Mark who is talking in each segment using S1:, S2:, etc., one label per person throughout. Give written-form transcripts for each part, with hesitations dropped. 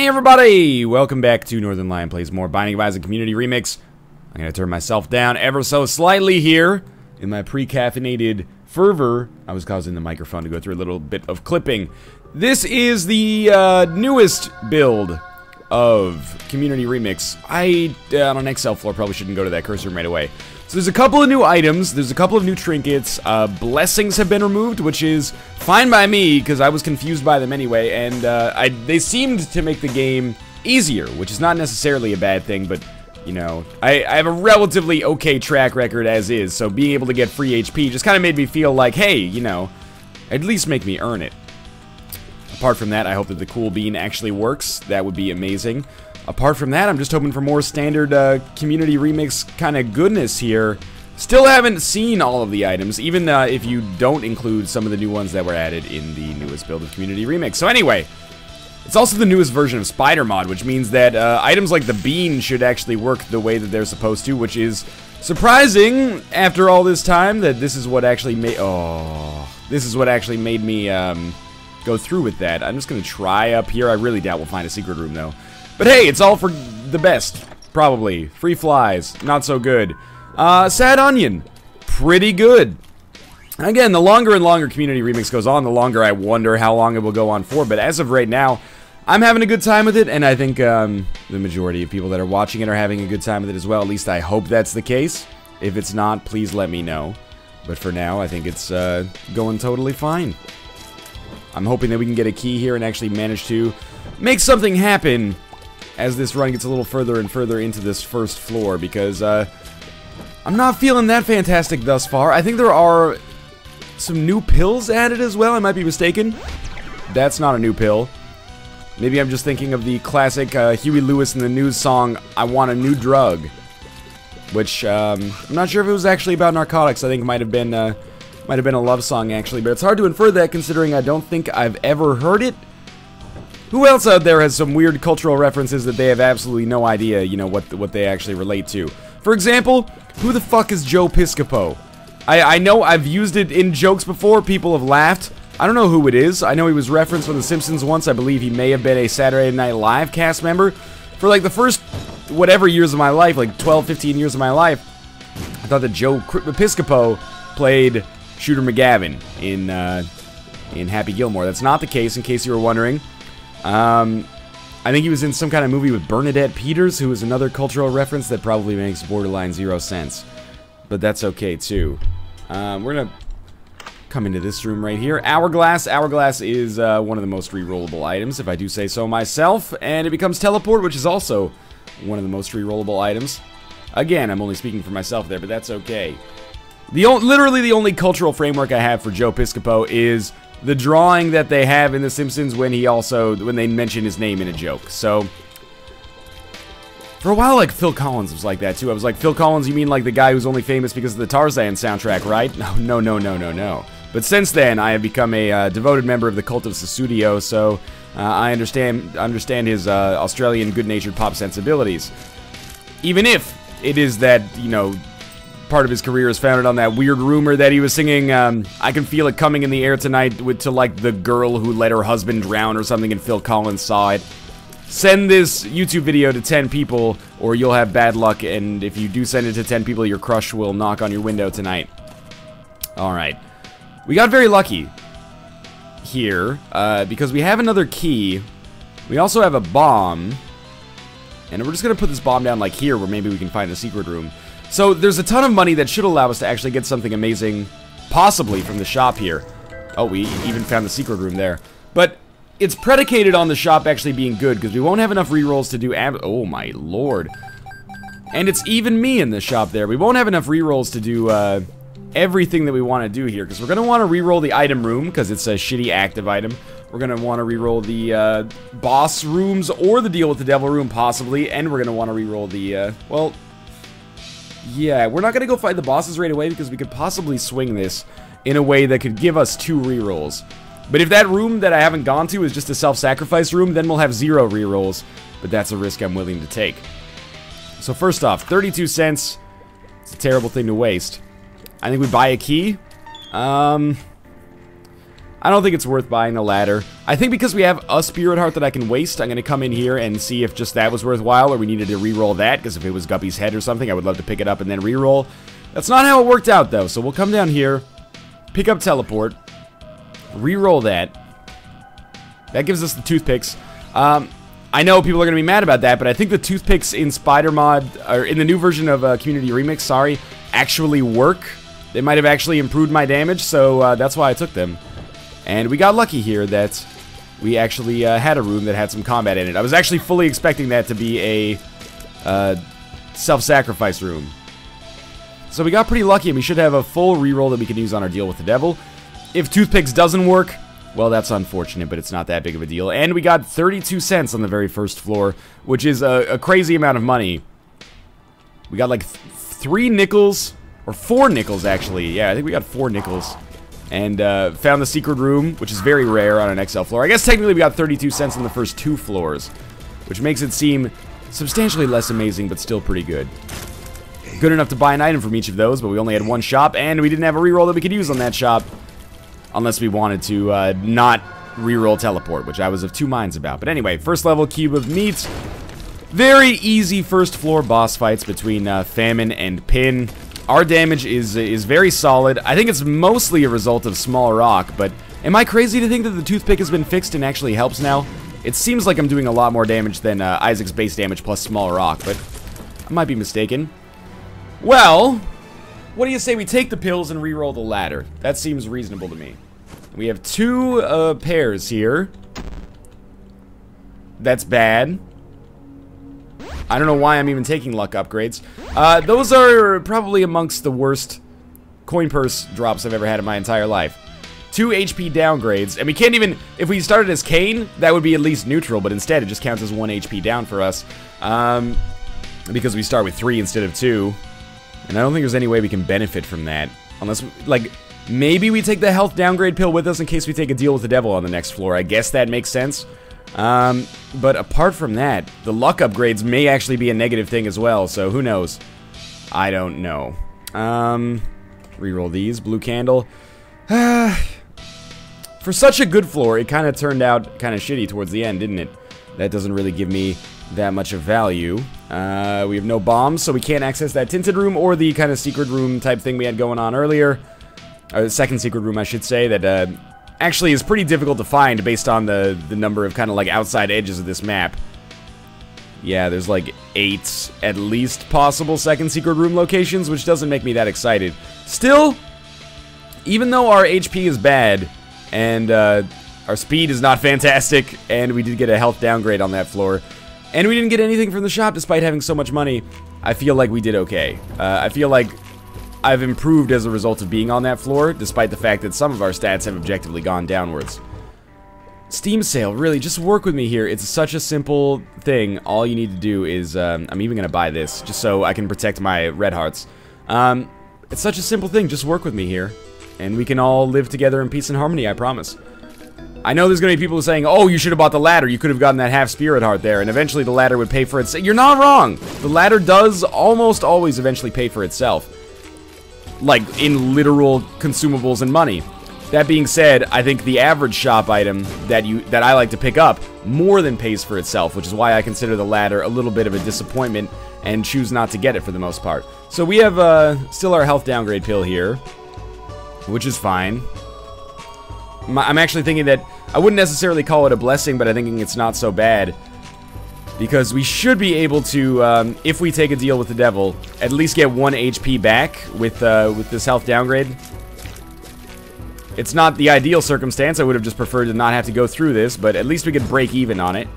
S1: Hey everybody! Welcome back to Northernlion Plays More Binding of Isaac Community Remix. I'm gonna turn myself down ever so slightly here in my pre-caffeinated fervor. I was causing the microphone to go through a little bit of clipping. This is the newest build of Community Remix. On an Excel floor, probably shouldn't go to that cursor room right away. So there's a couple of new items, there's a couple of new trinkets, blessings have been removed, which is fine by me, because I was confused by them anyway, and they seemed to make the game easier, which is not necessarily a bad thing, but, you know, I have a relatively okay track record as is, so being able to get free HP just kind of made me feel like, hey, you know, at least make me earn it. Apart from that, I hope that the cool bean actually works. That would be amazing. Apart from that, I'm just hoping for more standard Community Remix kind of goodness here. Still haven't seen all of the items, even if you don't include some of the new ones that were added in the newest build of Community Remix. So anyway, it's also the newest version of Spider Mod, which means that items like the bean should actually work the way that they're supposed to, which is surprising after all this time that this is what actually made... Oh, this is what actually made me go through with that. I'm just going to try up here. I really doubt we'll find a secret room, though. But hey, it's all for the best, probably. Free flies, not so good. Sad onion, pretty good. Again, the longer and longer Community Remix goes on, the longer I wonder how long it will go on for. But as of right now, I'm having a good time with it, and I think the majority of people that are watching it are having a good time with it as well. At least I hope that's the case. If it's not, please let me know. But for now, I think it's going totally fine. I'm hoping that we can get a key here and actually manage to make something happen as this run gets a little further and further into this first floor, because I'm not feeling that fantastic thus far. I think there are some new pills added as well. I might be mistaken. That's not a new pill. Maybe I'm just thinking of the classic Huey Lewis in the News song, I Want a New Drug, which I'm not sure if it was actually about narcotics. I think it might have been a love song, actually, but it's hard to infer that considering I don't think I've ever heard it. Who else out there has some weird cultural references that they have absolutely no idea, you know, what they actually relate to? For example, who the fuck is Joe Piscopo? I know I've used it in jokes before, people have laughed. I don't know who it is. I know he was referenced on The Simpsons once. I believe he may have been a Saturday Night Live cast member. For like the first whatever years of my life, like 12, 15 years of my life, I thought that Joe Piscopo played Shooter McGavin in Happy Gilmore. That's not the case, in case you were wondering. I think he was in some kind of movie with Bernadette Peters, who is another cultural reference that probably makes borderline 0 sense. But that's okay, too. We're gonna come into this room right here. Hourglass. Hourglass is one of the most re-rollable items, if I do say so myself. And it becomes Teleport, which is also one of the most re-rollable items. Again, I'm only speaking for myself there, but that's okay. Literally the only cultural framework I have for Joe Piscopo is the drawing that they have in The Simpsons when they mention his name in a joke. So, for a while, like, Phil Collins was like that, too. I was like, Phil Collins, you mean like the guy who's only famous because of the Tarzan soundtrack, right? No. But since then, I have become a devoted member of the cult of Sussudio, so I understand his Australian good-natured pop sensibilities. Even if it is that, you know, part of his career is founded on that weird rumor that he was singing, I Can Feel It Coming in the Air Tonight to, like, the girl who let her husband drown or something, and Phil Collins saw it. Send this YouTube video to 10 people, or you'll have bad luck, and if you do send it to 10 people, your crush will knock on your window tonight. Alright. We got very lucky here, because we have another key. We also have a bomb, and we're just gonna put this bomb down, like, here, where maybe we can find a secret room. So, there's a ton of money that should allow us to actually get something amazing, possibly from the shop here. Oh, we even found the secret room there. But it's predicated on the shop actually being good, because we won't have enough rerolls to do oh my lord. And it's even me in the shop there. We won't have enough rerolls to do everything that we want to do here, because we're going to want to reroll the item room, because it's a shitty active item. We're going to want to reroll the boss rooms, or the deal with the devil room, possibly. And we're going to want to reroll the, well... yeah, we're not going to go fight the bosses right away because we could possibly swing this in a way that could give us 2 rerolls. But if that room that I haven't gone to is just a self-sacrifice room, then we'll have 0 rerolls. But that's a risk I'm willing to take. So first off, 32 cents. It's a terrible thing to waste. I think we buy a key. I I don't think it's worth buying the ladder. I think because we have a Spirit Heart that I can waste, I'm going to come in here and see if just that was worthwhile or we needed to reroll that, because if it was Guppy's head or something, I would love to pick it up and then reroll. That's not how it worked out, though, so we'll come down here, pick up Teleport, reroll that. That gives us the toothpicks. I know people are going to be mad about that, but I think the toothpicks in Spider Mod, or in the new version of Community Remix, sorry, actually work. They might have actually improved my damage, so that's why I took them. And we got lucky here that we actually had a room that had some combat in it. I was actually fully expecting that to be a self-sacrifice room. So we got pretty lucky, and we should have a full reroll that we can use on our deal with the devil. If toothpicks doesn't work, well, that's unfortunate, but it's not that big of a deal. And we got 32 cents on the very first floor, which is a crazy amount of money. We got like 3 nickels, or 4 nickels, actually. Yeah, I think we got 4 nickels. And found the secret room, which is very rare on an XL floor. I guess technically we got 32 cents on the first 2 floors, which makes it seem substantially less amazing, but still pretty good. Good enough to buy an item from each of those, but we only had 1 shop, and we didn't have a reroll that we could use on that shop. Unless we wanted to not reroll Teleport, which I was of 2 minds about. But anyway, first level Cube of Meat. Very easy first floor boss fights between Famine and Pin. Our damage is very solid. I think it's mostly a result of Small Rock, but am I crazy to think that the toothpick has been fixed and actually helps now? It seems like I'm doing a lot more damage than Isaac's base damage plus Small Rock, but I might be mistaken. Well, what do you say we take the pills and re-roll the ladder? That seems reasonable to me. We have 2 pairs here. That's bad. I don't know why I'm even taking luck upgrades. Those are probably amongst the worst coin purse drops I've ever had in my entire life. 2 HP downgrades, and we can't even, if we started as Kane, that would be at least neutral, but instead it just counts as 1 HP down for us. Because we start with 3 instead of 2. And I don't think there's any way we can benefit from that. Unless, like, maybe we take the health downgrade pill with us in case we take a deal with the devil on the next floor. I guess that makes sense. But apart from that, the luck upgrades may actually be a negative thing as well, so who knows? I don't know. Reroll these. Blue candle. For such a good floor, it kind of turned out kind of shitty towards the end, didn't it? That doesn't really give me that much of value. We have no bombs, so we can't access that tinted room or the kind of secret room type thing we had going on earlier. Or the second secret room, I should say, that actually is pretty difficult to find based on the number of kind of like outside edges of this map. Yeah, there's like 8 at least possible second secret room locations, which doesn't make me that excited. Still, even though our HP is bad and our speed is not fantastic, and we did get a health downgrade on that floor, and we didn't get anything from the shop despite having so much money, I feel like we did okay. I feel like I've improved as a result of being on that floor, despite the fact that some of our stats have objectively gone downwards. Steam sale, really, just work with me here. It's such a simple thing. All you need to do is, I'm even going to buy this, just so I can protect my red hearts. It's such a simple thing, just work with me here, and we can all live together in peace and harmony, I promise. I know there's going to be people saying, oh, you should have bought the ladder, you could have gotten that half spirit heart there, and eventually the ladder would pay for itself. You're not wrong! The ladder does almost always eventually pay for itself. Like, in literal consumables and money. That being said, I think the average shop item that I like to pick up more than pays for itself, which is why I consider the ladder a little bit of a disappointment and choose not to get it for the most part. So we have still our health downgrade pill here, which is fine. I'm actually thinking that I wouldn't necessarily call it a blessing, but I'm thinking it's not so bad. Because we should be able to, if we take a deal with the devil, at least get 1 HP back with this health downgrade. It's not the ideal circumstance. I would have just preferred to not have to go through this, but at least we could break even on it.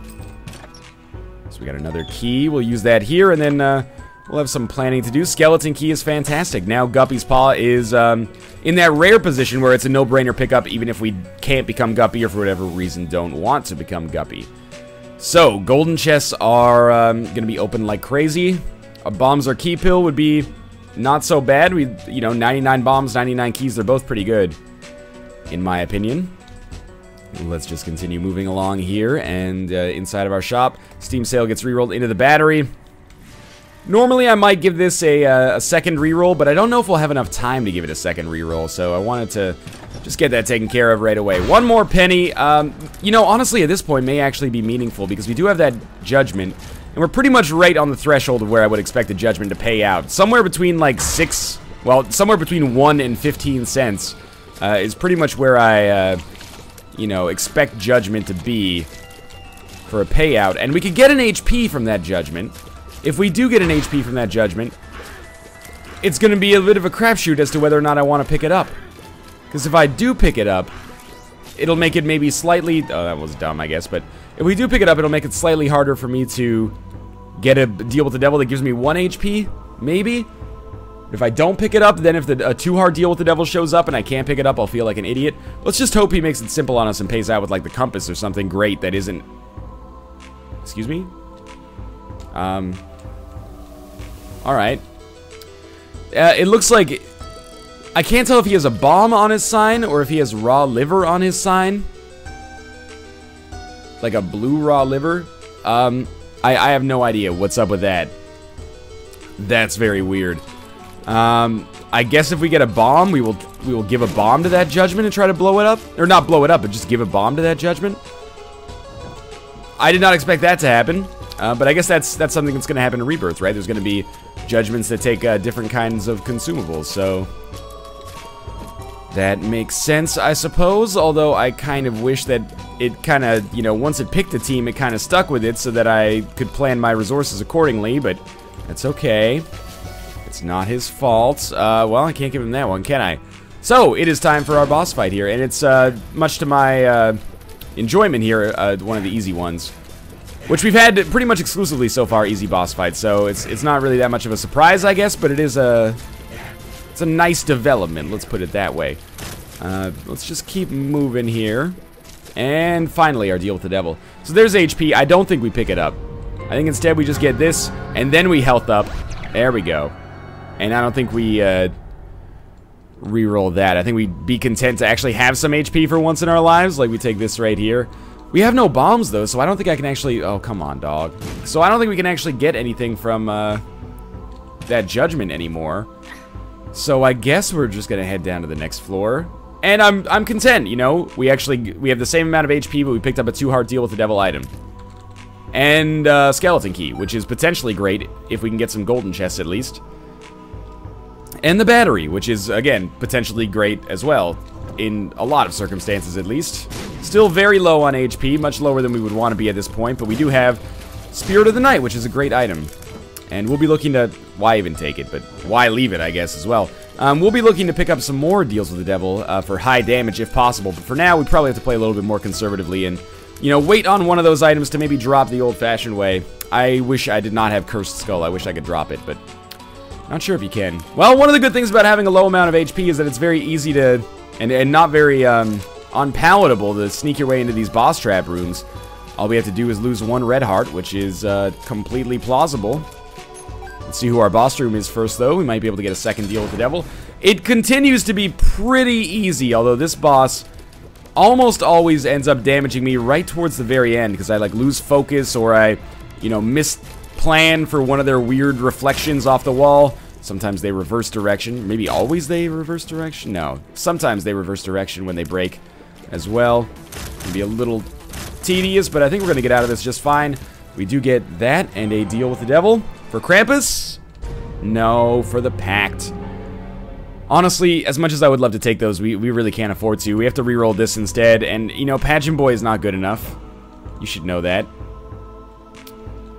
S1: So we got another key. We'll use that here, and then we'll have some planning to do. Skeleton key is fantastic. Now Guppy's Paw is in that rare position where it's a no-brainer pickup, even if we can't become Guppy or for whatever reason don't want to become Guppy. So, golden chests are going to be open like crazy. A bombs or key pill would be not so bad. You know, 99 bombs, 99 keys, they're both pretty good, in my opinion. Let's just continue moving along here, and inside of our shop, Steam Sale gets rerolled into the battery. Normally, I might give this a second reroll, but I don't know if we'll have enough time to give it a second reroll, so I wanted to just get that taken care of right away. One more penny. You know, honestly, at this point, may actually be meaningful, because we do have that judgment, and we're pretty much right on the threshold of where I would expect a judgment to pay out. Somewhere between, like, somewhere between 1 and 15 cents is pretty much where I, you know, expect judgment to be for a payout. And we could get an HP from that judgment. If we do get an HP from that judgment, it's going to be a bit of a crapshoot as to whether or not I want to pick it up. Because if I do pick it up, it'll make it maybe slightly... Oh, that was dumb, I guess. But if we do pick it up, it'll make it slightly harder for me to get a deal with the devil that gives me 1 HP, maybe. If I don't pick it up, then if a too hard deal with the devil shows up and I can't pick it up, I'll feel like an idiot. Let's just hope he makes it simple on us and pays out with, like, the compass or something great that isn't... Excuse me? Alright. It looks like... I can't tell if he has a bomb on his sign or if he has raw liver on his sign. Like a blue raw liver. I have no idea what's up with that. That's very weird. I guess if we get a bomb, we will give a bomb to that judgment and try to blow it up. Or not blow it up, but just give a bomb to that judgment. I did not expect that to happen. But I guess that's something that's going to happen in Rebirth, right? There's going to be judgments that take different kinds of consumables, so... That makes sense, I suppose, although I kind of wish that it kind of, you know, once it picked a team, it kind of stuck with it so that I could plan my resources accordingly, but that's okay. It's not his fault. Well, I can't give him that one, can I? So, it is time for our boss fight here, and it's, much to my, enjoyment here, one of the easy ones. Which we've had pretty much exclusively so far, easy boss fights, so it's not really that much of a surprise, I guess, but it is it's a nice development, let's put it that way. Let's just keep moving here. And finally, our deal with the devil. So there's HP. I don't think we pick it up. I think instead we just get this, and then we health up. There we go. And I don't think we re-roll that. I think we'd be content to actually have some HP for once in our lives. Like, we take this right here. We have no bombs, though, so I don't think I can actually... Oh, come on, dog. So I don't think we can actually get anything from that judgment anymore. So I guess we're just gonna head down to the next floor. And I'm content, you know? We have the same amount of HP, but we picked up a too hard deal with the devil item. And skeleton key, which is potentially great if we can get some golden chests at least. And the battery, which is, again, potentially great as well. In a lot of circumstances, at least. Still very low on HP, much lower than we would want to be at this point, but we do have Spirit of the Night, which is a great item. And we'll be looking to... Why even take it? But why leave it, I guess, as well. We'll be looking to pick up some more deals with the devil for high damage, if possible. But for now, we probably have to play a little bit more conservatively and, you know, wait on one of those items to maybe drop the old-fashioned way. I wish I did not have Cursed Skull. I wish I could drop it, but not sure if you can. Well, one of the good things about having a low amount of HP is that it's very easy to... And not very unpalatable to sneak your way into these boss trap rooms. All we have to do is lose 1 red heart, which is completely plausible. Let's see who our boss room is first, though. We might be able to get a second deal with the devil. It continues to be pretty easy, although this boss almost always ends up damaging me right towards the very end, because I, like, lose focus or I, you know, misplan for one of their weird reflections off the wall. Sometimes they reverse direction. Maybe always they reverse direction? No. Sometimes they reverse direction when they break as well. Can be a little tedious, but I think we're going to get out of this just fine. We do get that and a deal with the devil. For Krampus? No, for the Pact. Honestly, as much as I would love to take those, we really can't afford to. We have to reroll this instead, and, you know, Pageant Boy is not good enough. You should know that.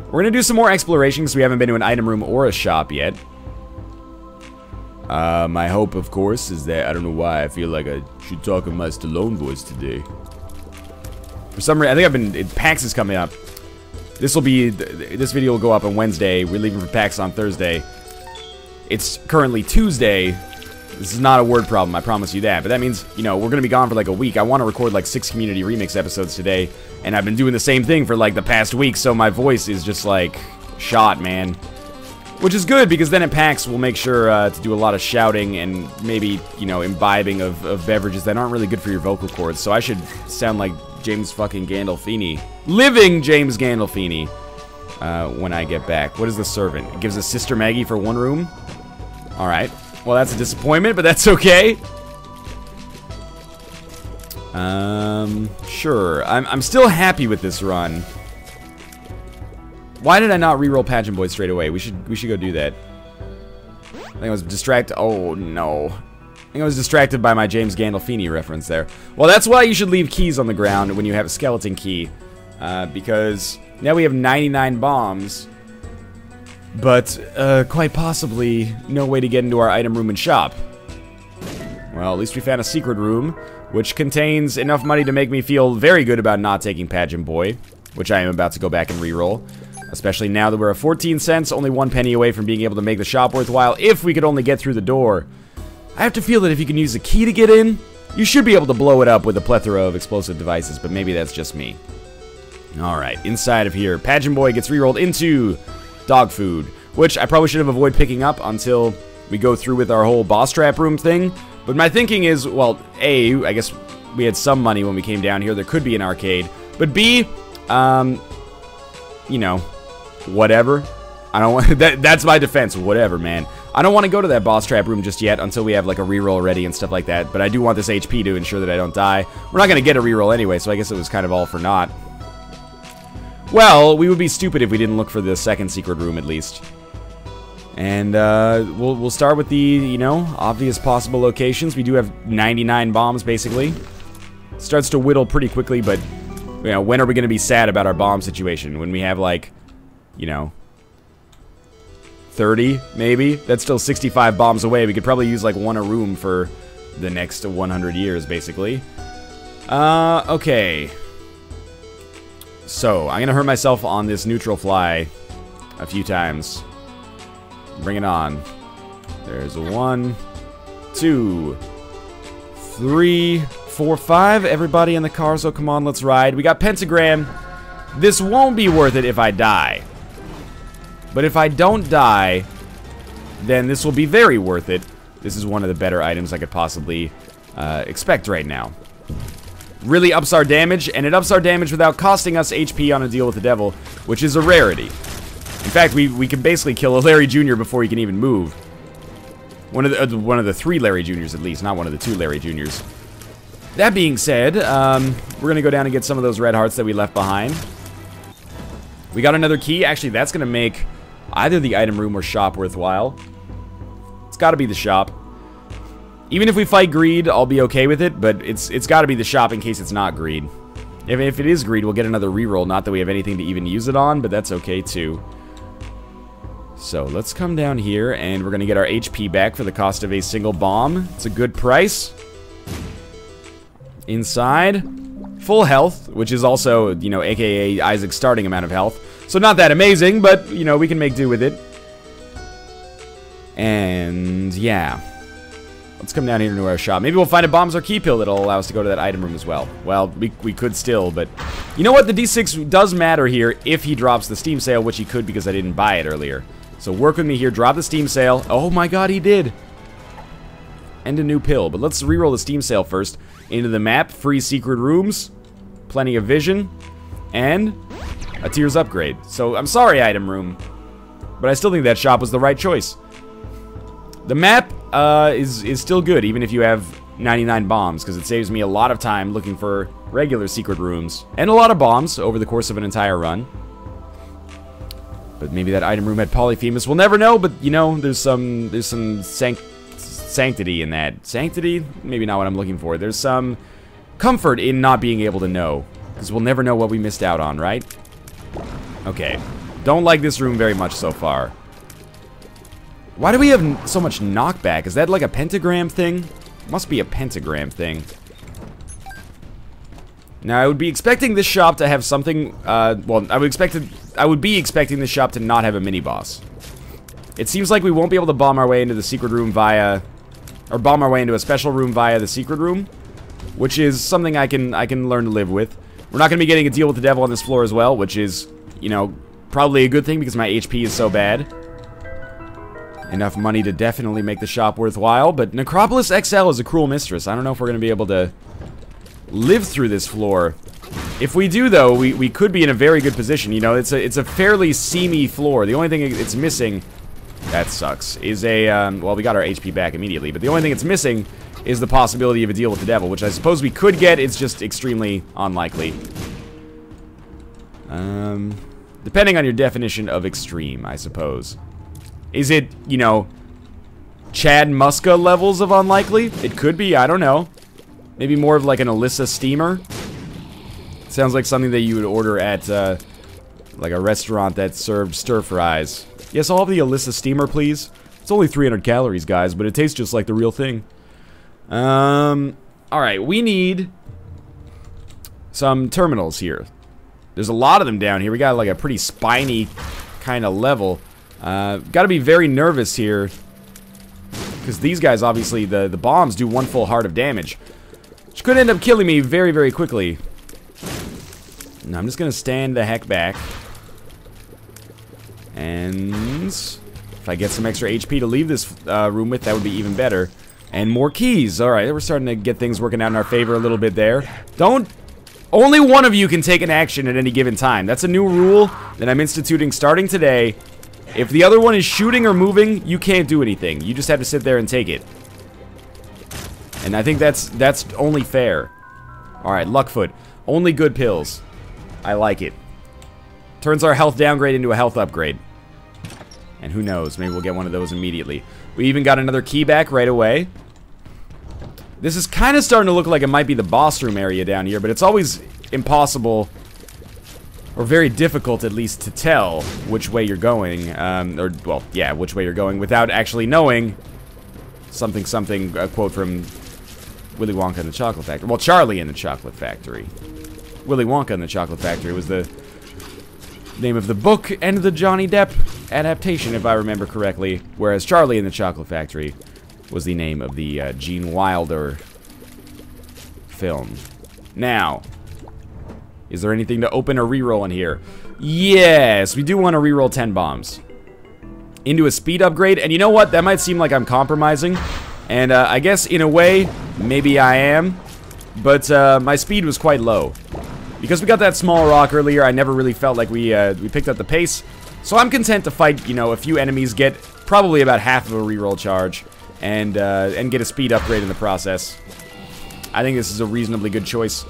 S1: We're going to do some more exploration, because we haven't been to an item room or a shop yet. My hope, of course, is that, I don't know why, I feel like I should talk in my Stallone voice today. For some reason, I think PAX is coming up. This video will go up on Wednesday. We're leaving for PAX on Thursday. It's currently Tuesday. This is not a word problem, I promise you that. But that means, you know, we're going to be gone for like a week. I want to record like 6 community remix episodes today. And I've been doing the same thing for like the past week. So my voice is just like shot, man. Which is good, because then at PAX we'll make sure to do a lot of shouting and maybe, you know, imbibing of beverages that aren't really good for your vocal cords. So I should sound like James fucking Gandolfini. Living James Gandolfini. when I get back. What is the servant? It gives us Sister Maggie for 1 room. Alright. Well, that's a disappointment, but that's okay. Sure. I'm still happy with this run. Why did I not reroll Pageant Boy straight away? We should go do that. I think I was distracted. Oh, no. I think I was distracted by my James Gandolfini reference there. Well, that's why you should leave keys on the ground when you have a skeleton key. Because now we have 99 bombs. But, quite possibly, no way to get into our item room and shop. Well, at least we found a secret room, which contains enough money to make me feel very good about not taking Pageant Boy, which I am about to go back and reroll. Especially now that we're at 14 cents, only 1 penny away from being able to make the shop worthwhile if we could only get through the door. I have to feel that if you can use a key to get in, you should be able to blow it up with a plethora of explosive devices, but maybe that's just me. Alright, inside of here, Pageant Boy gets rerolled into dog food, which I probably should have avoided picking up until we go through with our whole boss trap room thing. But my thinking is, well, A, I guess we had some money when we came down here. There could be an arcade. But B, you know, whatever. I don't want that's my defense. Whatever, man. I don't want to go to that boss trap room just yet until we have like a reroll ready and stuff like that. But I do want this HP to ensure that I don't die. We're not going to get a reroll anyway, so I guess it was kind of all for naught. Well, we would be stupid if we didn't look for the second secret room at least. And we'll start with the, you know, obvious possible locations. We do have 99 bombs basically. Starts to whittle pretty quickly, but you know, when are we going to be sad about our bomb situation? When we have like, you know, 30 maybe? That's still 65 bombs away. We could probably use like 1 a room for the next 100 years basically. Okay. So, I'm going to hurt myself on this neutral fly a few times. Bring it on. There's a 1, 2, 3, 4, 5. Everybody in the car, so come on, let's ride. We got Pentagram. This won't be worth it if I die. But if I don't die, then this will be very worth it. This is one of the better items I could possibly expect right now. Really ups our damage, and it ups our damage without costing us HP on a deal with the devil, which is a rarity. In fact, we can basically kill a Larry Jr. before he can even move. One of the 3 Larry Jr.'s at least, not one of the 2 Larry Jr.'s. That being said, we're gonna go down and get some of those red hearts that we left behind. We got another key. Actually, that's gonna make either the item room or shop worthwhile. It's gotta be the shop. Even if we fight greed, I'll be okay with it, but it's gotta be the shop in case it's not greed. If it is greed, we'll get another reroll. Not that we have anything to even use it on, but that's okay too. So let's come down here, and we're gonna get our HP back for the cost of a single bomb. It's a good price. Inside, full health, which is also, you know, aka Isaac's starting amount of health. So not that amazing, but, you know, we can make do with it. And, yeah. Let's come down here into our shop. Maybe we'll find a bombs or key pill that'll allow us to go to that item room as well. Well, we could still, but... You know what? The D6 does matter here if he drops the Steam Sale, which he could because I didn't buy it earlier. So work with me here. Drop the Steam Sale. Oh my god, he did! And a new pill. But let's reroll the Steam Sale first. Into the map. Free secret rooms. Plenty of vision. And a Tears upgrade. So, I'm sorry, item room. But I still think that shop was the right choice. The map is still good, even if you have 99 bombs, because it saves me a lot of time looking for regular secret rooms. And a lot of bombs over the course of an entire run. But maybe that item room had Polyphemus. We'll never know, but, you know, there's some sanctity in that. Sanctity? Maybe not what I'm looking for. There's some comfort in not being able to know, because we'll never know what we missed out on, right? Okay. Don't like this room very much so far. Why do we have so much knockback? Is that like a pentagram thing? Must be a pentagram thing. Now, I would be expecting this shop to have something, well, I would be expecting this shop to not have a mini-boss. It seems like we won't be able to bomb our way into the secret room via, or bomb our way into a special room via the secret room, which is something I can learn to live with. We're not going to be getting a deal with the devil on this floor as well, which is, you know, probably a good thing because my HP is so bad. Enough money to definitely make the shop worthwhile, but Necropolis XL is a cruel mistress. I don't know if we're going to be able to live through this floor If we do, though, we could be in a very good position. You know, it's a fairly seamy floor. The only thing it's missing, that sucks, is a, well, we got our HP back immediately, but the only thing it's missing is the possibility of a deal with the devil, which I suppose we could get. It's just extremely unlikely. Depending on your definition of extreme, I suppose. Is it, you know, Chad Muska levels of unlikely? It could be, I don't know. Maybe more of like an Alyssa steamer? Sounds like something that you would order at, like a restaurant that served stir-fries. Yes, I'll have the Alyssa steamer, please. It's only 300 calories, guys, but it tastes just like the real thing. Alright, we need some terminals here. There's a lot of them down here. We got like a pretty spiny kind of level. Gotta be very nervous here, because these guys, obviously, the bombs do 1 full heart of damage, which could end up killing me very, very quickly. Now, I'm just gonna stand the heck back. And if I get some extra HP to leave this room with, that would be even better. And more keys. Alright, we're starting to get things working out in our favor a little bit there. Only one of you can take an action at any given time. That's a new rule that I'm instituting starting today. If the other one is shooting or moving, you can't do anything. You just have to sit there and take it. And I think that's only fair. Alright, Luckfoot. Only good pills. I like it. Turns our health downgrade into a health upgrade. And who knows, maybe we'll get one of those immediately. We even got another key back right away. This is kind of starting to look like it might be the boss room area down here, but it's always impossible, or very difficult at least, to tell which way you're going. Or, well, yeah, which way you're going without actually knowing something, a quote from Willy Wonka and the Chocolate Factory. Well, Charlie and the Chocolate Factory. Willy Wonka and the Chocolate Factory was the name of the book and the Johnny Depp adaptation, if I remember correctly, whereas Charlie and the Chocolate Factory was the name of the Gene Wilder film. Now, is there anything to open or reroll in here? Yes, we do want to reroll 10 bombs into a speed upgrade, and you know what? That might seem like I'm compromising, and I guess in a way, maybe I am, but my speed was quite low. Because we got that small rock earlier, I never really felt like we picked up the pace. So I'm content to fight, you know, a few enemies, get probably about half of a reroll charge, and get a speed upgrade in the process. I think this is a reasonably good choice.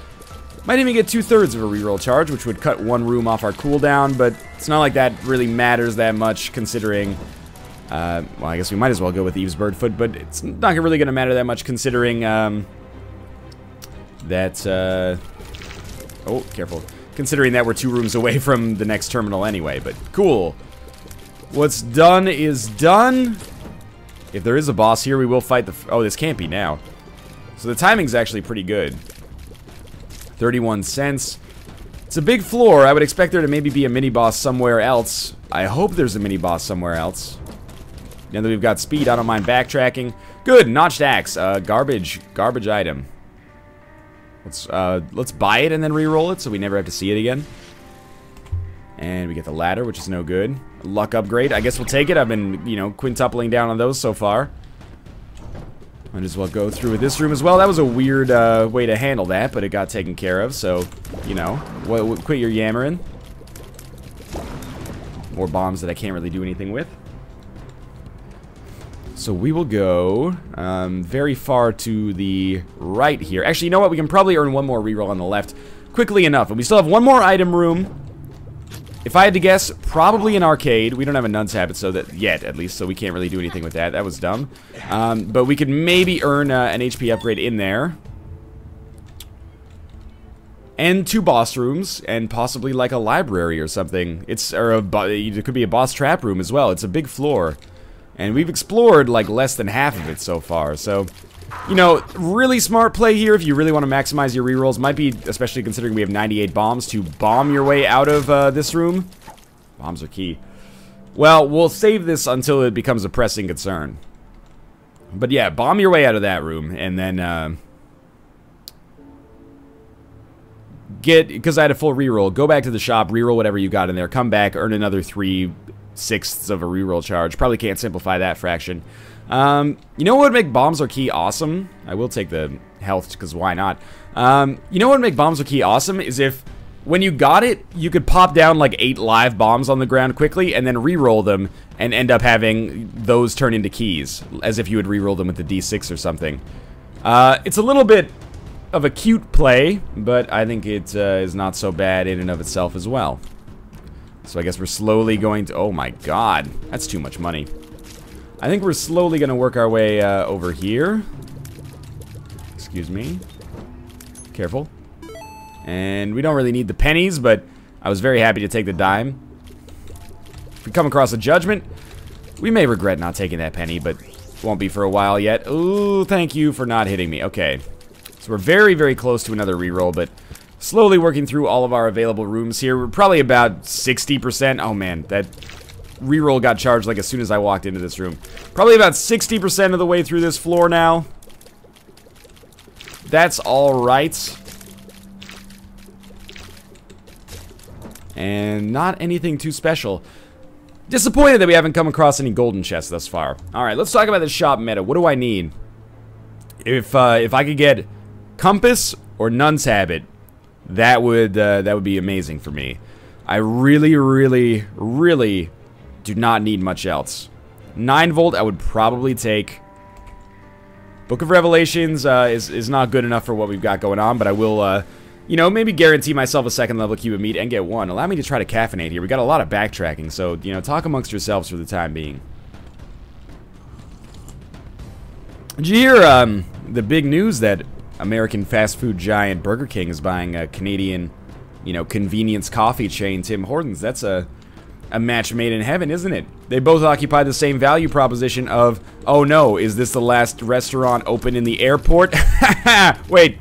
S1: Might even get 2/3 of a reroll charge, which would cut 1 room off our cooldown, but it's not like that really matters that much, considering... well, I guess we might as well go with Eve's Birdfoot, but it's not really going to matter that much, considering that... oh, careful. Considering that we're 2 rooms away from the next terminal anyway, but cool. What's done is done. If there is a boss here, we will fight the... oh, this can't be now. So the timing's actually pretty good. 31 cents. It's a big floor. I would expect there to maybe be a mini-boss somewhere else. I hope there's a mini-boss somewhere else. Now that we've got speed, I don't mind backtracking. Good, notched axe. Garbage item. Let's buy it and then re-roll it so we never have to see it again. And we get the ladder, which is no good. Luck upgrade. I guess we'll take it. I've been, you know, quintupling down on those so far. Might as well go through with this room as well. That was a weird way to handle that, but it got taken care of, so, you know, quit your yammering. More bombs that I can't really do anything with. So we will go very far to the right here. Actually, you know what? We can probably earn 1 more reroll on the left quickly enough. And we still have 1 more item room. If I had to guess, probably an arcade. We don't have a nun's habit so that yet, at least, so we can't really do anything with that. That was dumb. But we could maybe earn an HP upgrade in there. And 2 boss rooms, and possibly like a library or something. It could be a boss trap room as well. It's a big floor. And we've explored, like, less than half of it so far, so... You know, really smart play here if you really want to maximize your rerolls. Might be, especially considering we have 98 bombs, to bomb your way out of this room. Bombs are key. Well, we'll save this until it becomes a pressing concern. But yeah, bomb your way out of that room, and then... because I had a full reroll, go back to the shop, reroll whatever you got in there, come back, earn another 3/6 of a reroll charge. Probably can't simplify that fraction. You know what would make Bombs Are Key awesome? I will take the health, because why not? You know what would make Bombs Are Key awesome is if when you got it, you could pop down like 8 live bombs on the ground quickly and then re-roll them and end up having those turn into keys, as if you would re-roll them with the D6 or something. It's a little bit of a cute play, but I think it is not so bad in and of itself as well. So I guess we're slowly going to... Oh my god, that's too much money. I think we're slowly going to work our way over here. Excuse me. Careful. And we don't really need the pennies, but I was very happy to take the dime. If we come across a judgment, we may regret not taking that penny, but won't be for a while yet. Ooh, thank you for not hitting me. Okay. So we're very, very close to another reroll, but slowly working through all of our available rooms here. We're probably about 60%. Oh man, that reroll got charged like as soon as I walked into this room. Probably about 60% of the way through this floor now. That's alright. And not anything too special. Disappointed that we haven't come across any golden chests thus far. Alright, let's talk about the shop meta. What do I need? If I could get Compass or Nun's Habit, that would be amazing for me. I really, really, really do not need much else. 9 volt I would probably take. Book of Revelations is not good enough for what we've got going on, but I will, you know, maybe guarantee myself a 2nd level cube of meat and get 1. Allow me to try to caffeinate here. We got a lot of backtracking, so, you know, talk amongst yourselves for the time being. Did you hear the big news that American fast food giant Burger King is buying a Canadian, you know, convenience coffee chain, Tim Hortons? That's a match made in heaven, isn't it? They both occupy the same value proposition of, oh no, is this the last restaurant open in the airport? Wait,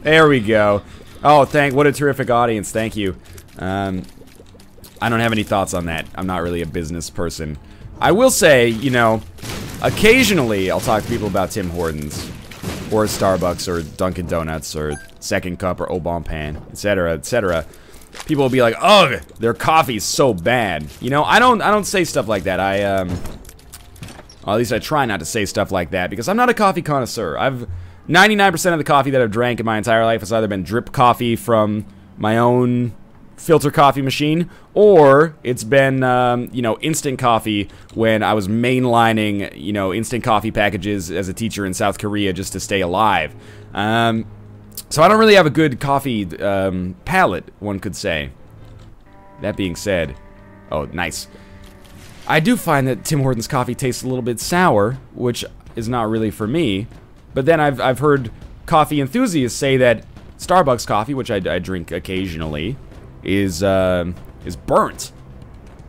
S1: there we go. Oh, what a terrific audience, thank you. I don't have any thoughts on that. I'm not really a business person. I will say, you know, occasionally I'll talk to people about Tim Hortons, or Starbucks, or Dunkin' Donuts, or Second Cup, or Au Bon Pain, etc., etc. People will be like, ugh, their coffee's so bad. You know, I don't say stuff like that. Well, at least I try not to say stuff like that, because I'm not a coffee connoisseur. 99% of the coffee that I've drank in my entire life has either been drip coffee from my own filter coffee machine, or it's been, you know, instant coffee when I was mainlining, you know, instant coffee packages as a teacher in South Korea just to stay alive. So I don't really have a good coffee palate, one could say. That being said, oh, nice. I do find that Tim Hortons coffee tastes a little bit sour, which is not really for me. But then I've heard coffee enthusiasts say that Starbucks coffee, which I drink occasionally, is burnt.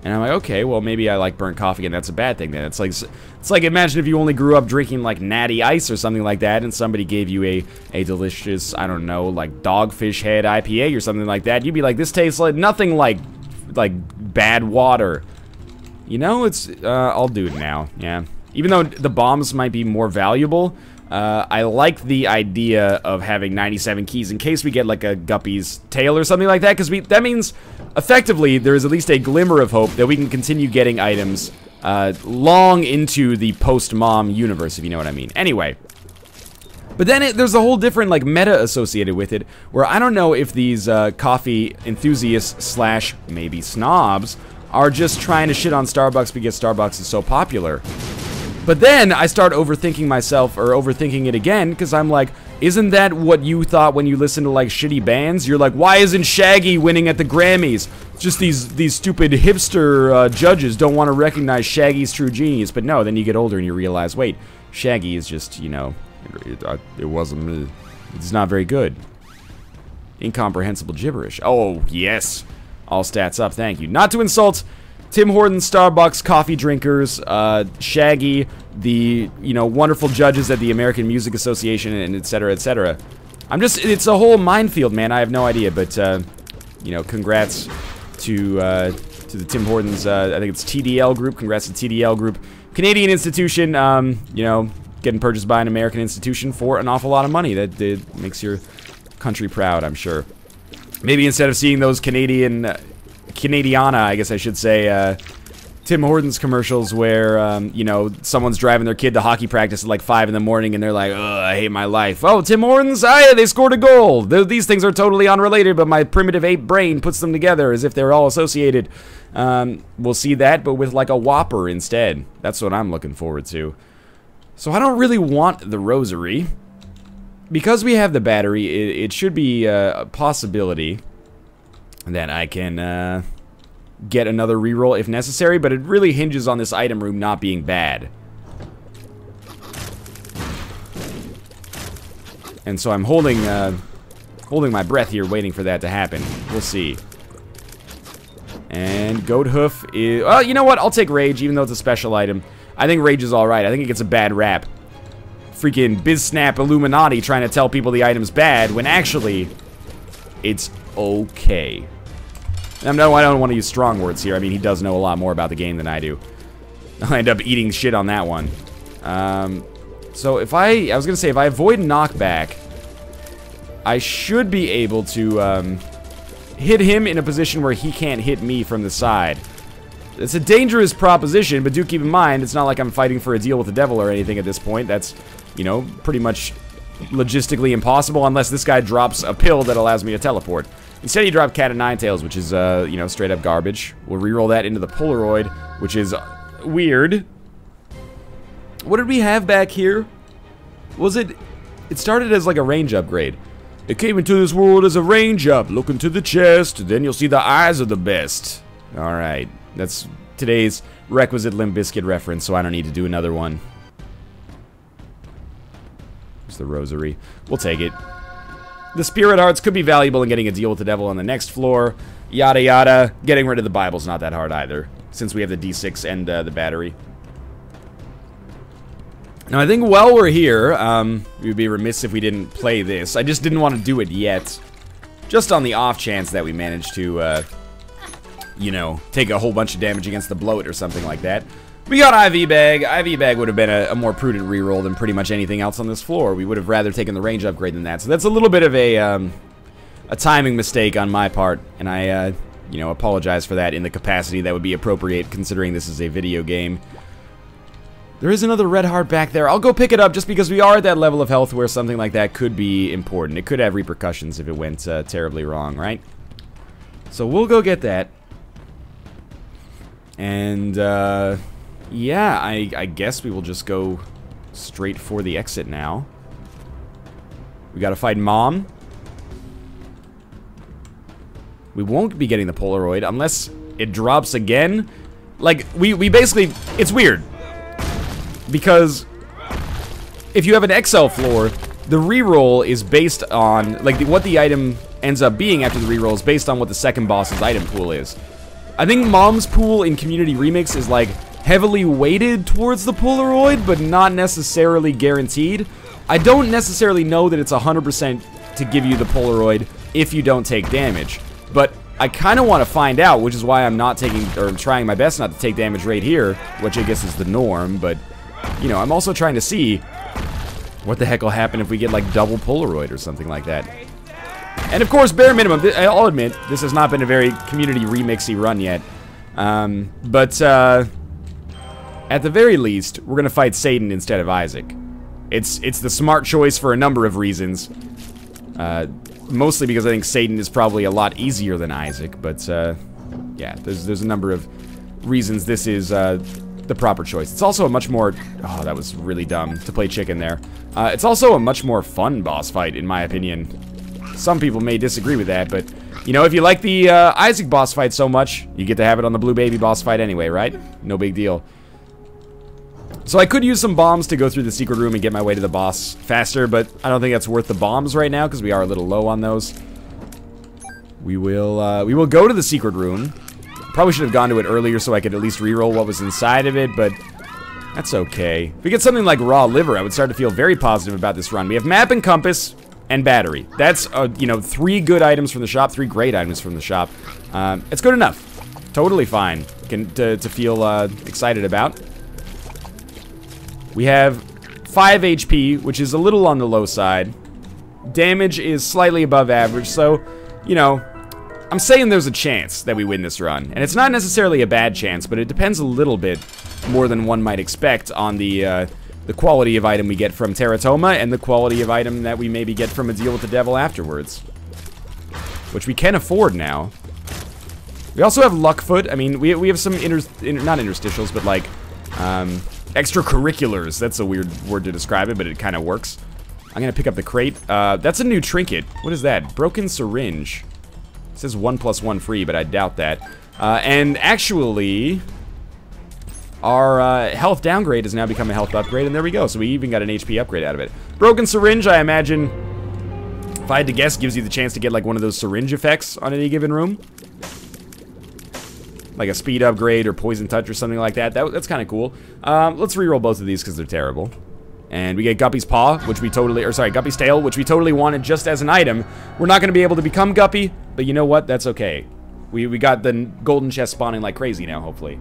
S1: And I'm like, okay, well maybe I like burnt coffee and that's a bad thing then. It's like imagine if you only grew up drinking like Natty Ice or something like that, and somebody gave you a delicious, I don't know, like Dogfish Head IPA or something like that. You'd be like, this tastes like nothing like bad water. You know, it's I'll do it now. Yeah. Even though the bombs might be more valuable, I like the idea of having 97 keys in case we get like a Guppy's tail or something like that, because that means effectively there is at least a glimmer of hope that we can continue getting items long into the post-mom universe, if you know what I mean. Anyway, but then there's a whole different like meta associated with it, where I don't know if these coffee enthusiasts slash maybe snobs are just trying to shit on Starbucks because Starbucks is so popular. But then I start overthinking myself, or overthinking it again, because I'm like, isn't that what you thought when you listened to like shitty bands? You're like, why isn't Shaggy winning at the Grammys? Just these stupid hipster judges don't want to recognize Shaggy's true genius. But no, then you get older and you realize, wait, Shaggy is just, you know, it wasn't me. It's not very good. Incomprehensible gibberish. Oh, yes. All stats up, thank you. Not to insult Tim Hortons, Starbucks, coffee drinkers, Shaggy, the, you know, wonderful judges at the American Music Association, and etc., etc. It's a whole minefield, man. I have no idea, but, you know, congrats to the Tim Hortons, I think it's TDL Group. Congrats to TDL Group. Canadian institution, you know, getting purchased by an American institution for an awful lot of money. That makes your country proud, I'm sure. Maybe instead of seeing those Canadiana, I guess I should say, Tim Hortons commercials where, you know, someone's driving their kid to hockey practice at like 5 in the morning and they're like, ugh, I hate my life. Oh, Tim Hortons, yeah, they scored a goal. These things are totally unrelated, but my primitive ape brain puts them together as if they're all associated. We'll see that, but with like a Whopper instead. That's what I'm looking forward to. So I don't really want the rosary. Because we have the battery, it should be a possibility that I can, get another reroll if necessary, but it really hinges on this item room not being bad. And so I'm holding my breath here, waiting for that to happen. We'll see. And Goat Hoof is... Well, you know what? I'll take Rage, even though it's a special item. I think Rage is alright. I think it gets a bad rap. Freaking BizSnap Illuminati trying to tell people the item's bad, when actually, it's okay. No, I don't want to use strong words here. I mean, he does know a lot more about the game than I do. I'll end up eating shit on that one. So if I was going to say, if I avoid knockback, I should be able to hit him in a position where he can't hit me from the side. It's a dangerous proposition, but do keep in mind, it's not like I'm fighting for a deal with the devil or anything at this point. That's, you know, pretty much logistically impossible unless this guy drops a pill that allows me to teleport. Instead, he dropped Cat of Nine Tails, which is, you know, straight up garbage. We'll reroll that into the Polaroid, which is weird. What did we have back here? Was it... It started as like a range upgrade. It came into this world as a range up. Look into the chest, then you'll see the eyes of the best. Alright. That's today's requisite Limp Bizkit reference, so I don't need to do another one. There's the rosary. We'll take it. The Spirit Hearts could be valuable in getting a deal with the devil on the next floor. Yada yada. Getting rid of the Bible's not that hard either, since we have the D6 and the battery. Now, I think while we're here, we would be remiss if we didn't play this. I just didn't want to do it yet. Just on the off chance that we managed to, you know, take a whole bunch of damage against the bloat or something like that. We got IV Bag. IV Bag would have been a more prudent reroll than pretty much anything else on this floor. We would have rather taken the range upgrade than that. So that's a little bit of a timing mistake on my part, and I, you know, apologize for that in the capacity that would be appropriate considering this is a video game. There is another red heart back there. I'll go pick it up just because we are at that level of health where something like that could be important. It could have repercussions if it went terribly wrong, right? So we'll go get that. And, yeah, I guess we will just go straight for the exit now. We gotta fight Mom. We won't be getting the Polaroid unless it drops again. Like, we basically... It's weird. Because if you have an XL floor, the reroll is based on... Like, what the item ends up being after the reroll is based on what the second boss's item pool is. I think Mom's pool in Community Remix is, like, heavily weighted towards the Polaroid, but not necessarily guaranteed. I don't necessarily know that it's 100% to give you the Polaroid if you don't take damage. But I kind of want to find out, which is why I'm not taking, or trying my best not to take damage right here, which I guess is the norm, but, you know, I'm also trying to see what the heck will happen if we get, like, double Polaroid or something like that. And, of course, bare minimum, I'll admit, this has not been a very Community Remixy run yet. But, at the very least, we're gonna fight Satan instead of Isaac. It's the smart choice for a number of reasons. Mostly because I think Satan is probably a lot easier than Isaac, but yeah, there's a number of reasons this is the proper choice. It's also a much more... Oh, that was really dumb to play chicken there. It's also a much more fun boss fight, in my opinion. Some people may disagree with that, but, you know, if you like the Isaac boss fight so much, you get to have it on the Blue Baby boss fight anyway, right? No big deal. So I could use some bombs to go through the secret room and get my way to the boss faster, but I don't think that's worth the bombs right now because we are a little low on those. We will go to the secret room. Probably should have gone to it earlier so I could at least reroll what was inside of it, but that's okay. If we get something like raw liver, I would start to feel very positive about this run. We have map and compass and battery. That's, you know, 3 good items from the shop, 3 great items from the shop. It's good enough. Totally fine to feel excited about. We have 5 HP, which is a little on the low side. Damage is slightly above average, so, you know, I'm saying there's a chance that we win this run. And it's not necessarily a bad chance, but it depends a little bit more than one might expect on the quality of item we get from Teratoma and the quality of item that we maybe get from a deal with the devil afterwards. Which we can afford now. We also have Luckfoot. I mean, we have some not interstitials, but like extracurriculars. That's a weird word to describe it, but it kind of works. I'm gonna pick up the crate. That's a new trinket. What is that? Broken syringe. It says 1+1 free, but I doubt that. And actually, our health downgrade has now become a health upgrade, and there we go. So we even got an HP upgrade out of it. Broken syringe, I imagine, if I had to guess, gives you the chance to get like one of those syringe effects on any given room. Like a speed upgrade or poison touch or something like that. That's kind of cool. Let's reroll both of these because they're terrible. And we get Guppy's Paw, which we totally, or sorry, Guppy's Tail, which we totally wanted just as an item. We're not going to be able to become Guppy, but you know what? That's okay. We got the golden chest spawning like crazy now, hopefully.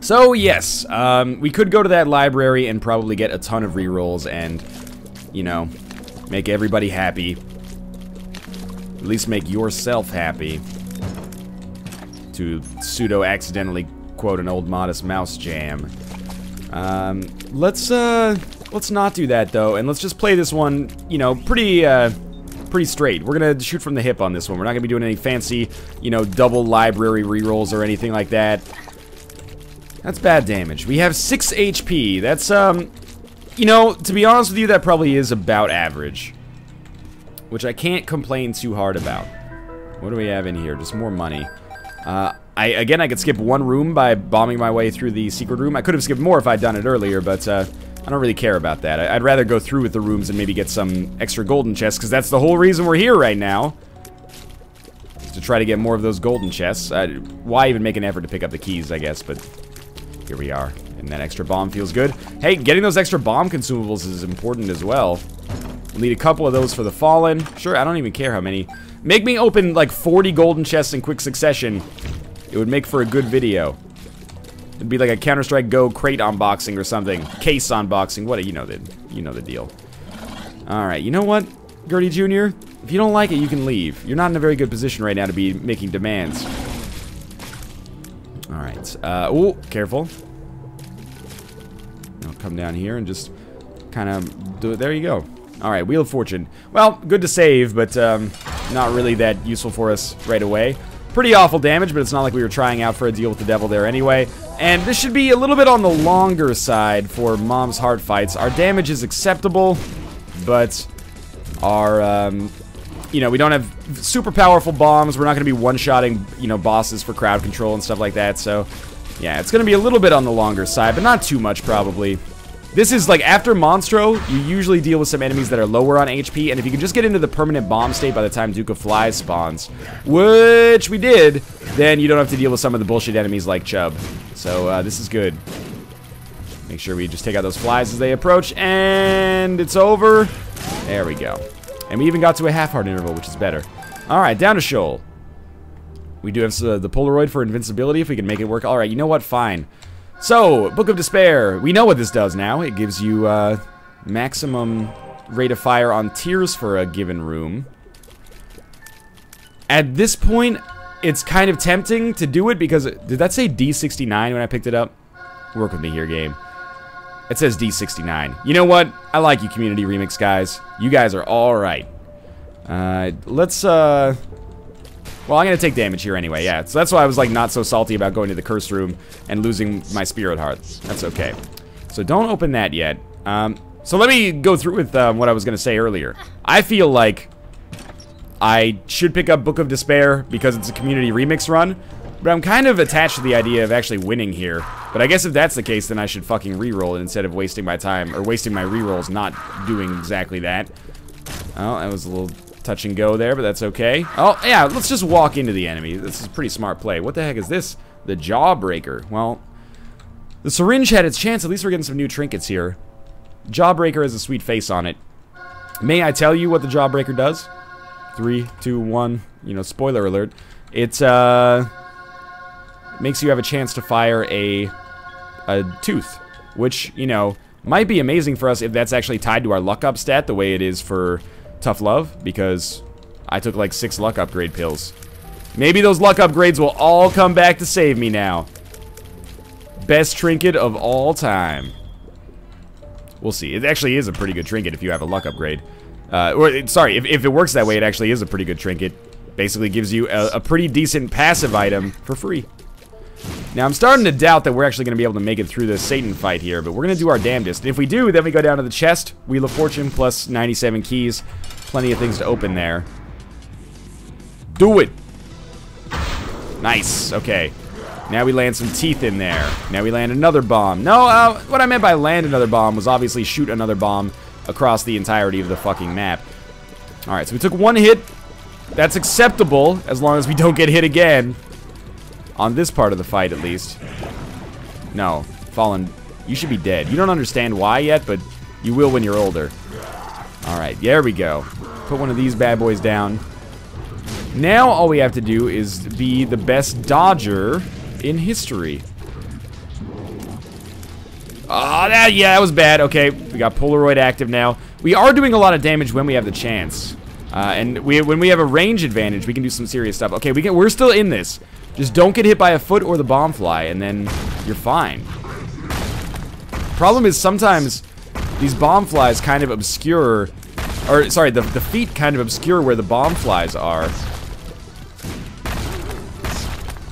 S1: So, yes, we could go to that library and probably get a ton of rerolls and, you know, make everybody happy. At least make yourself happy. To pseudo-accidentally quote an old Modest Mouse jam. Let's not do that, though, and let's just play this one, you know, pretty straight. We're gonna shoot from the hip on this one. We're not gonna be doing any fancy, you know, double library rerolls or anything like that. That's bad damage. We have 6 HP. That's, you know, to be honest with you, that probably is about average. Which I can't complain too hard about. What do we have in here? Just more money. Again, I could skip one room by bombing my way through the secret room. I could have skipped more if I'd done it earlier, but I don't really care about that. I'd rather go through with the rooms and maybe get some extra golden chests, because that's the whole reason we're here right now. Is to try to get more of those golden chests. Why even make an effort to pick up the keys, I guess, but here we are. And that extra bomb feels good. Hey, getting those extra bomb consumables is important as well. We'll need a couple of those for the Fallen. Sure, I don't even care how many. Make me open like 40 golden chests in quick succession. It would make for a good video. It'd be like a Counter-Strike Go crate unboxing or something. Case unboxing. What? You know the deal. Alright, you know what, Gertie Jr.? If you don't like it, you can leave. You're not in a very good position right now to be making demands. Alright. Oh, careful. I'll come down here and just kind of do it. There you go. Alright, Wheel of Fortune. Well, good to save, but not really that useful for us right away. Pretty awful damage, but it's not like we were trying out for a deal with the devil there anyway. And this should be a little bit on the longer side for Mom's Heart fights. Our damage is acceptable, but our, you know, we don't have super powerful bombs. We're not going to be one-shotting, you know, bosses for crowd control and stuff like that. So, yeah, it's going to be a little bit on the longer side, but not too much, probably. This is, like, after Monstro, you usually deal with some enemies that are lower on HP, and if you can just get into the permanent bomb state by the time Duke of Flies spawns, which we did, then you don't have to deal with some of the bullshit enemies like Chub. So, this is good. Make sure we just take out those flies as they approach, and it's over. There we go. And we even got to a half-heart interval, which is better. Alright, down to Shoal. We do have the Polaroid for invincibility, if we can make it work. Alright, you know what? Fine. So, Book of Despair. We know what this does now. It gives you maximum rate of fire on tiers for a given room. At this point, it's kind of tempting to do it because... Did that say D69 when I picked it up? Work with me here, game. It says D69. You know what? I like you, Community Remix guys. You guys are alright. Let's, well, I'm gonna take damage here anyway, yeah. So that's why I was, like, not so salty about going to the curse room and losing my spirit heart. That's okay. So don't open that yet. So let me go through with what I was gonna say earlier. I feel like I should pick up Book of Despair because it's a community remix run, but I'm kind of attached to the idea of actually winning here. But I guess if that's the case, then I should fucking reroll it instead of wasting my time, or wasting my rerolls not doing exactly that. Oh, that was a little touch and go there, but that's okay. Oh, yeah, let's just walk into the enemy. This is a pretty smart play. What the heck is this? The Jawbreaker. Well, the syringe had its chance. At least we're getting some new trinkets here. Jawbreaker has a sweet face on it. May I tell you what the Jawbreaker does? 3, 2, 1. You know, spoiler alert. It makes you have a chance to fire a tooth, which, you know, might be amazing for us if that's actually tied to our luck up stat the way it is for Tough Love, because I took like 6 luck upgrade pills. Maybe those luck upgrades will all come back to save me now. Best trinket of all time. We'll see. It actually is a pretty good trinket if you have a luck upgrade. Sorry, if it works that way, it actually is a pretty good trinket. Basically gives you a pretty decent passive item for free. Now, I'm starting to doubt that we're actually going to be able to make it through the Satan fight here, but we're going to do our damnedest. And if we do, then we go down to the chest. Wheel of Fortune plus 97 keys. Plenty of things to open there. Do it! Nice. Okay. Now we land some teeth in there. Now we land another bomb. No, what I meant by land another bomb was obviously shoot another bomb across the entirety of the fucking map. Alright, so we took 1 hit. That's acceptable, as long as we don't get hit again. On this part of the fight, at least. No. Fallen. You should be dead. You don't understand why yet, but you will when you're older. Alright, there we go. Put one of these bad boys down. Now all we have to do is be the best dodger in history. Oh, yeah, that was bad. Okay, we got Polaroid active now. We are doing a lot of damage when we have the chance. And when we have a range advantage, we can do some serious stuff. Okay, we're still in this. Just don't get hit by a foot or the bomb fly, and then you're fine. Problem is sometimes these bomb flies kind of obscure, or sorry, the feet kind of obscure where the bomb flies are.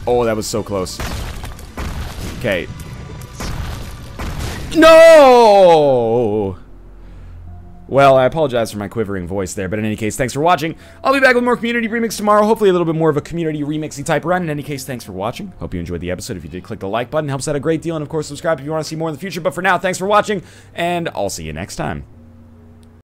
S1: Oh, that was so close. Okay. No! Well, I apologize for my quivering voice there, but in any case, thanks for watching. I'll be back with more Community Remix tomorrow, hopefully a little bit more of a Community Remixy type run. In any case, thanks for watching. Hope you enjoyed the episode. If you did, click the like button. Helps out a great deal. And, of course, subscribe if you want to see more in the future. But for now, thanks for watching, and I'll see you next time.